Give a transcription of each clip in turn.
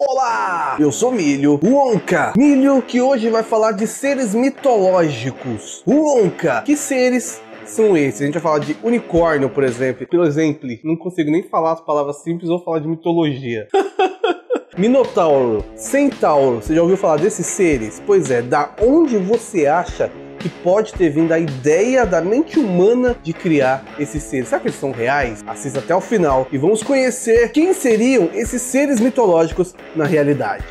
Olá, eu sou Milho, o Onca. Milho que hoje vai falar de seres mitológicos. O Onca, que seres são esses? A gente vai falar de unicórnio, por exemplo. Não consigo nem falar as palavras simples, vou falar de mitologia. Minotauro, centauro, você já ouviu falar desses seres? Pois é, da onde você acha que pode ter vindo a ideia da mente humana de criar esses seres? Será que eles são reais? Assista até o final e vamos conhecer quem seriam esses seres mitológicos na realidade.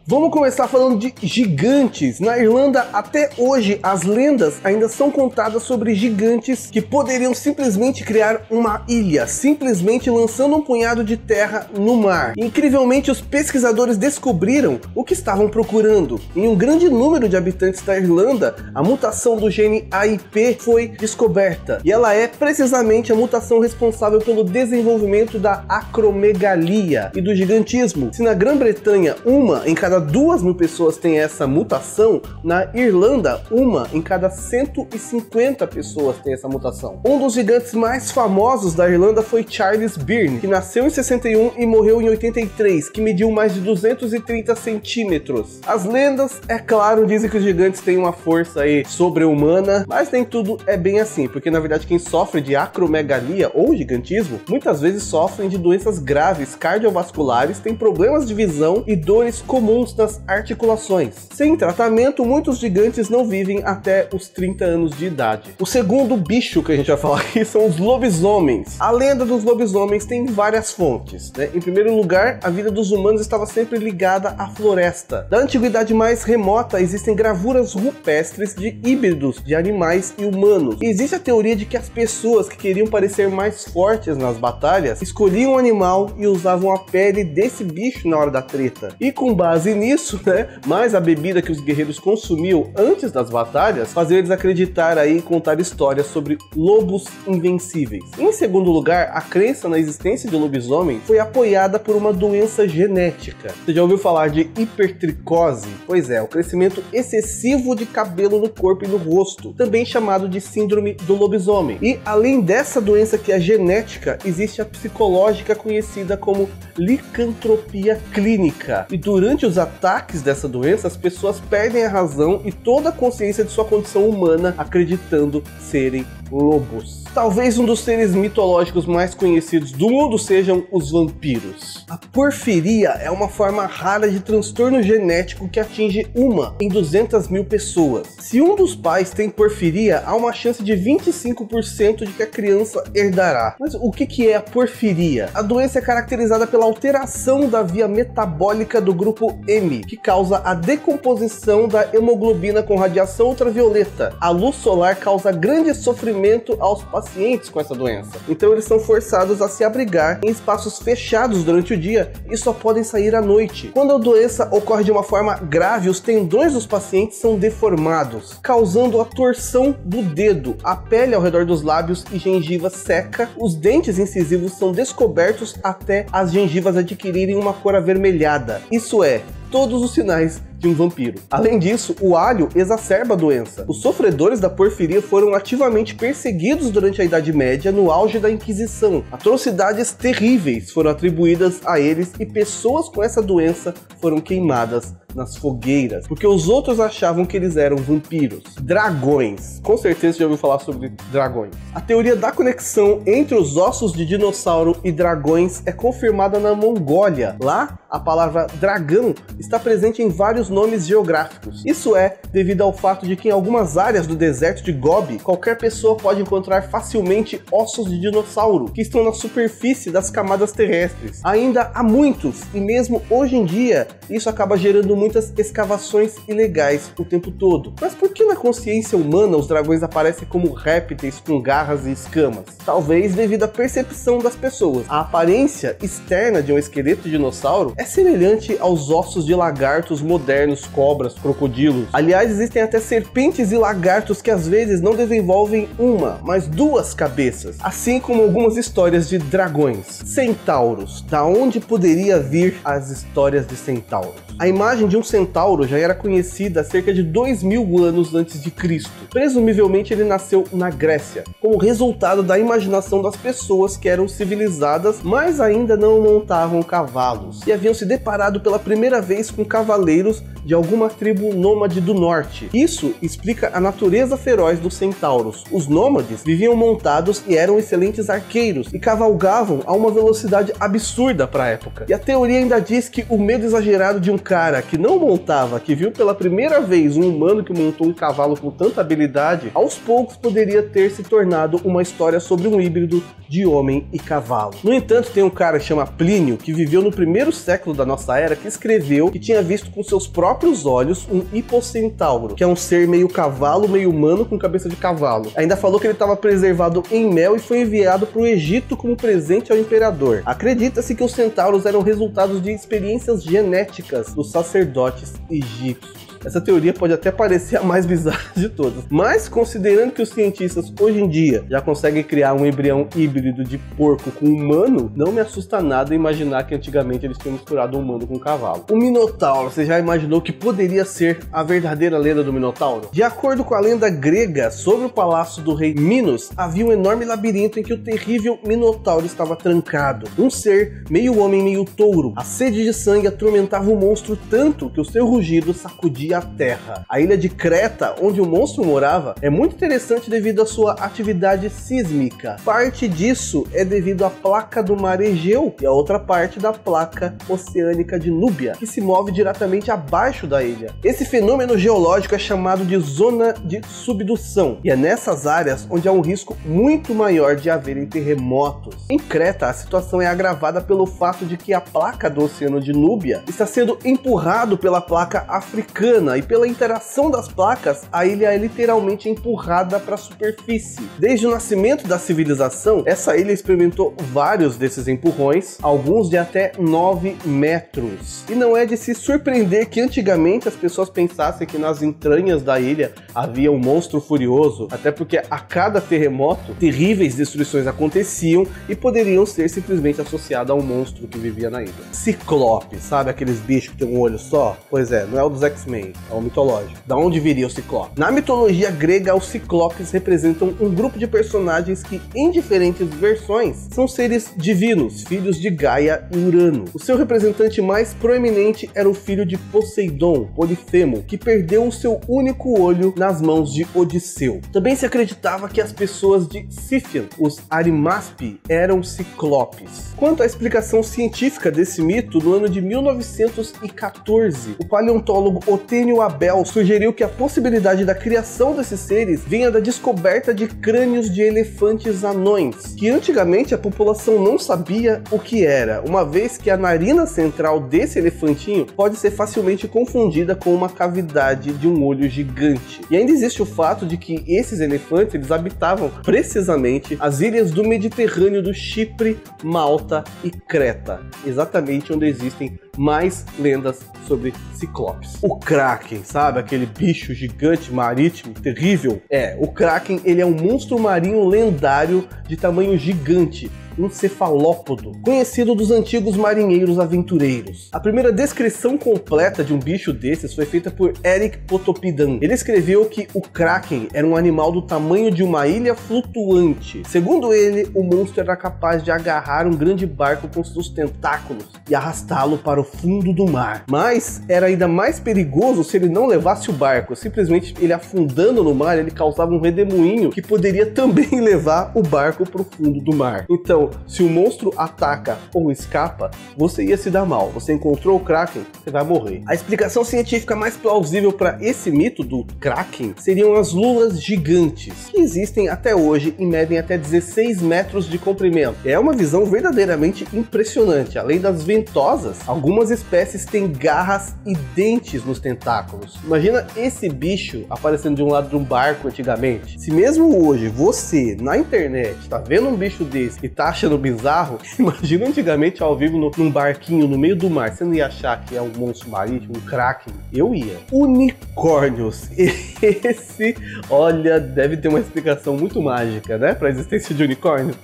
Vamos começar falando de gigantes. Na Irlanda, até hoje, as lendas ainda são contadas sobre gigantes que poderiam simplesmente criar uma ilha, simplesmente lançando um punhado de terra no mar. Incrivelmente, os pesquisadores descobriram o que estavam procurando. Em um grande número de habitantes da Irlanda, a mutação do gene AIP foi descoberta, e ela é precisamente a mutação responsável pelo desenvolvimento da acromegalia e do gigantismo. Se na Grã-Bretanha, uma em cada 2.000 pessoas tem essa mutação, na Irlanda, uma em cada 150 pessoas tem essa mutação. Um dos gigantes mais famosos da Irlanda foi Charles Byrne, que nasceu em 61 e morreu em 83, que mediu mais de 230 centímetros. As lendas, é claro, dizem que os gigantes têm uma força aí sobre-humana, mas nem tudo é bem assim, porque na verdade quem sofre de acromegalia ou gigantismo, muitas vezes sofrem de doenças graves cardiovasculares, têm problemas de visão e dores comuns das articulações. Sem tratamento, muitos gigantes não vivem até os 30 anos de idade. O segundo bicho que a gente vai falar aqui são os lobisomens. A lenda dos lobisomens tem várias fontes, né? Em primeiro lugar, a vida dos humanos estava sempre ligada à floresta. Da antiguidade mais remota, existem gravuras rupestres de híbridos de animais e humanos. E existe a teoria de que as pessoas que queriam parecer mais fortes nas batalhas escolhiam um animal e usavam a pele desse bicho na hora da treta. E com base nisso, né, mais a bebida que os guerreiros consumiam antes das batalhas, fazia eles acreditar aí e contar histórias sobre lobos invencíveis. Em segundo lugar, a crença na existência de lobisomem foi apoiada por uma doença genética. Você já ouviu falar de hipertricose? Pois é, o crescimento excessivo de cabelo no corpo e no rosto, também chamado de síndrome do lobisomem. E além dessa doença que é genética, existe a psicológica conhecida como licantropia clínica. E durante os ataques dessa doença, as pessoas perdem a razão e toda a consciência de sua condição humana, acreditando serem lobos. Talvez um dos seres mitológicos mais conhecidos do mundo sejam os vampiros. A porfiria é uma forma rara de transtorno genético que atinge uma em 200.000 pessoas. Se um dos pais tem porfiria, há uma chance de 25% de que a criança herdará. Mas o que é a porfiria? A doença é caracterizada pela alteração da via metabólica do grupo M, que causa a decomposição da hemoglobina com radiação ultravioleta. A luz solar causa grande sofrimento aos pacientes com essa doença. Então eles são forçados a se abrigar em espaços fechados durante o dia e só podem sair à noite. Quando a doença ocorre de uma forma grave, os tendões dos pacientes são deformados, causando a torção do dedo, a pele ao redor dos lábios e gengiva seca, os dentes incisivos são descobertos até as gengivas adquirirem uma cor avermelhada. Isso é, todos os sinais de um vampiro. Além disso, o alho exacerba a doença. Os sofredores da porfiria foram ativamente perseguidos durante a Idade Média, no auge da Inquisição. Atrocidades terríveis foram atribuídas a eles e pessoas com essa doença foram queimadas nas fogueiras, porque os outros achavam que eles eram vampiros. Dragões. Com certeza você já ouviu falar sobre dragões. A teoria da conexão entre os ossos de dinossauro e dragões é confirmada na Mongólia. Lá, a palavra dragão está presente em vários nomes geográficos. Isso é devido ao fato de que em algumas áreas do deserto de Gobi, qualquer pessoa pode encontrar facilmente ossos de dinossauro que estão na superfície das camadas terrestres. Ainda há muitos, e mesmo hoje em dia, isso acaba gerando muitas escavações ilegais o tempo todo. Mas por que na consciência humana os dragões aparecem como répteis com garras e escamas? Talvez devido à percepção das pessoas. A aparência externa de um esqueleto de dinossauro é semelhante aos ossos de lagartos modernos, cobras, crocodilos. Aliás, existem até serpentes e lagartos que às vezes não desenvolvem uma, mas duas cabeças, assim como algumas histórias de dragões. Centauros. Da onde poderia vir as histórias de centauros? A imagem de um centauro já era conhecida há cerca de 2000 anos antes de Cristo. Presumivelmente ele nasceu na Grécia, como resultado da imaginação das pessoas que eram civilizadas, mas ainda não montavam cavalos, e haviam se deparado pela primeira vez com cavaleiros de alguma tribo nômade do norte. Isso explica a natureza feroz dos centauros. Os nômades viviam montados e eram excelentes arqueiros, e cavalgavam a uma velocidade absurda para a época. E a teoria ainda diz que o medo exagerado de um cara que não montava, que viu pela primeira vez um humano que montou um cavalo com tanta habilidade, aos poucos poderia ter se tornado uma história sobre um híbrido de homem e cavalo. No entanto, tem um cara que chama Plínio, que viveu no primeiro século da nossa era, que escreveu que tinha visto com seus próprios olhos um hipocentauro, que é um ser meio cavalo, meio humano com cabeça de cavalo. Ainda falou que ele estava preservado em mel e foi enviado para o Egito como presente ao imperador. Acredita-se que os centauros eram resultados de experiências genéticas dos sacerdotes egípcios. Essa teoria pode até parecer a mais bizarra de todas, mas considerando que os cientistas hoje em dia já conseguem criar um embrião híbrido de porco com humano, não me assusta nada imaginar que antigamente eles tinham misturado humano com cavalo. O Minotauro, você já imaginou que poderia ser a verdadeira lenda do Minotauro? De acordo com a lenda grega sobre o palácio do rei Minos, havia um enorme labirinto em que o terrível Minotauro estava trancado. Um ser meio homem, meio touro. A sede de sangue atormentava o monstro tanto que o seu rugido sacudia a terra. A ilha de Creta, onde o monstro morava, é muito interessante devido à sua atividade sísmica. Parte disso é devido à placa do mar Egeu e a outra parte da placa oceânica de Núbia, que se move diretamente abaixo da ilha. Esse fenômeno geológico é chamado de zona de subdução, e é nessas áreas onde há um risco muito maior de haverem terremotos. Em Creta, a situação é agravada pelo fato de que a placa do oceano de Núbia está sendo empurrado pela placa africana, e pela interação das placas, a ilha é literalmente empurrada para a superfície. Desde o nascimento da civilização, essa ilha experimentou vários desses empurrões, alguns de até 9 metros. E não é de se surpreender que antigamente as pessoas pensassem que nas entranhas da ilha havia um monstro furioso, até porque a cada terremoto, terríveis destruições aconteciam e poderiam ser simplesmente associadas a um monstro que vivia na ilha. Ciclope, sabe aqueles bichos que tem um olho só? Pois é, não é o dos X-Men. É o mitológico. Da onde viria o Ciclope? Na mitologia grega, os Ciclopes representam um grupo de personagens que, em diferentes versões, são seres divinos, filhos de Gaia e Urano. O seu representante mais proeminente era o filho de Poseidon, Polifemo, que perdeu o seu único olho nas mãos de Odisseu. Também se acreditava que as pessoas de Sífion, os Arimaspi, eram Ciclopes. Quanto à explicação científica desse mito, no ano de 1914, o paleontólogo Otênio Abel sugeriu que a possibilidade da criação desses seres vinha da descoberta de crânios de elefantes anões, que antigamente a população não sabia o que era, uma vez que a narina central desse elefantinho pode ser facilmente confundida com uma cavidade de um olho gigante. E ainda existe o fato de que esses elefantes eles habitavam precisamente as ilhas do Mediterrâneo do Chipre, Malta e Creta, exatamente onde existem mais lendas sobre ciclopes. O Kraken, sabe? Aquele bicho gigante marítimo, terrível. O Kraken, ele é um monstro marinho lendário de tamanho gigante, um cefalópodo, conhecido dos antigos marinheiros aventureiros. A primeira descrição completa de um bicho desses foi feita por Eric Potopidan. Ele escreveu que o Kraken era um animal do tamanho de uma ilha flutuante. Segundo ele, o monstro era capaz de agarrar um grande barco com seus tentáculos e arrastá-lo para o fundo do mar. Mas era ainda mais perigoso se ele não levasse o barco. Simplesmente ele afundando no mar, ele causava um redemoinho que poderia também levar o barco para o fundo do mar. Então, se o monstro ataca ou escapa, você ia se dar mal. Você encontrou o Kraken, você vai morrer. A explicação científica mais plausível para esse mito do Kraken seriam as lulas gigantes, que existem até hoje e medem até 16 metros de comprimento. É uma visão verdadeiramente impressionante. Além das ventosas, algumas espécies têm garras e dentes nos tentáculos. Imagina esse bicho aparecendo de um lado de um barco antigamente. Se mesmo hoje você, na internet, tá vendo um bicho desse e tá achando bizarro, imagina antigamente ao vivo num barquinho no meio do mar. Você não ia achar que é um monstro marítimo, um Kraken? Eu ia. Unicórnios. Esse, olha, deve ter uma explicação muito mágica, né? Para a existência de unicórnios.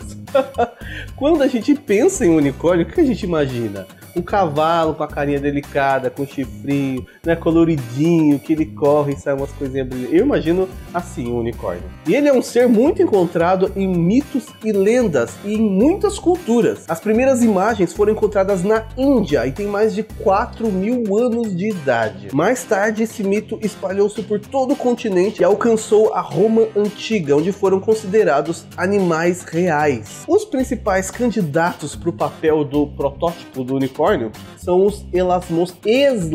Quando a gente pensa em unicórnio, o que a gente imagina? um cavalo com a carinha delicada, com chifrinho, né, coloridinho, que ele corre e sai umas coisinhas brilhantes. Eu imagino assim o unicórnio. E ele é um ser muito encontrado em mitos e lendas e em muitas culturas. As primeiras imagens foram encontradas na Índia e tem mais de 4.000 anos de idade. Mais tarde, esse mito espalhou-se por todo o continente e alcançou a Roma Antiga, onde foram considerados animais reais. Os principais candidatos para o papel do protótipo do unicórnio são os elasmotérios,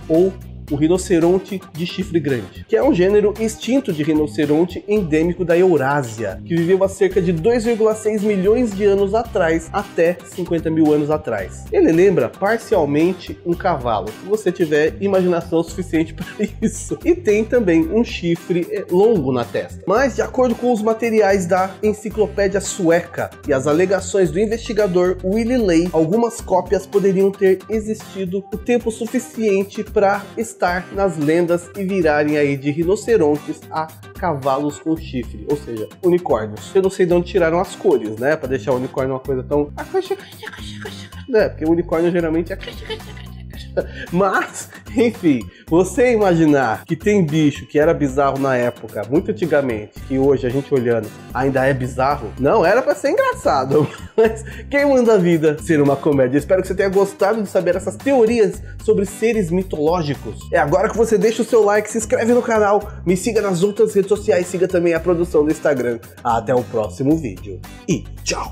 ou o rinoceronte de chifre grande, que é um gênero extinto de rinoceronte endêmico da Eurásia, que viveu há cerca de 2,6 milhões de anos atrás, até 50 mil anos atrás. Ele lembra parcialmente um cavalo, se você tiver imaginação suficiente para isso. E tem também um chifre longo na testa. Mas, de acordo com os materiais da Enciclopédia Sueca e as alegações do investigador Willy Ley, algumas cópias poderiam ter existido o tempo suficiente para estar nas lendas e virarem aí de rinocerontes a cavalos com chifre, ou seja, unicórnios. Eu não sei de onde tiraram as cores, né, para deixar o unicórnio uma coisa tão... né, porque o unicórnio geralmente é... Mas, enfim, você imaginar que tem bicho que era bizarro na época, muito antigamente, que hoje a gente olhando ainda é bizarro, não era pra ser engraçado, mas quem manda a vida ser uma comédia? Espero que você tenha gostado de saber essas teorias sobre seres mitológicos. É agora que você deixa o seu like, se inscreve no canal, me siga nas outras redes sociais, siga também a produção do Instagram. Até o próximo vídeo e tchau!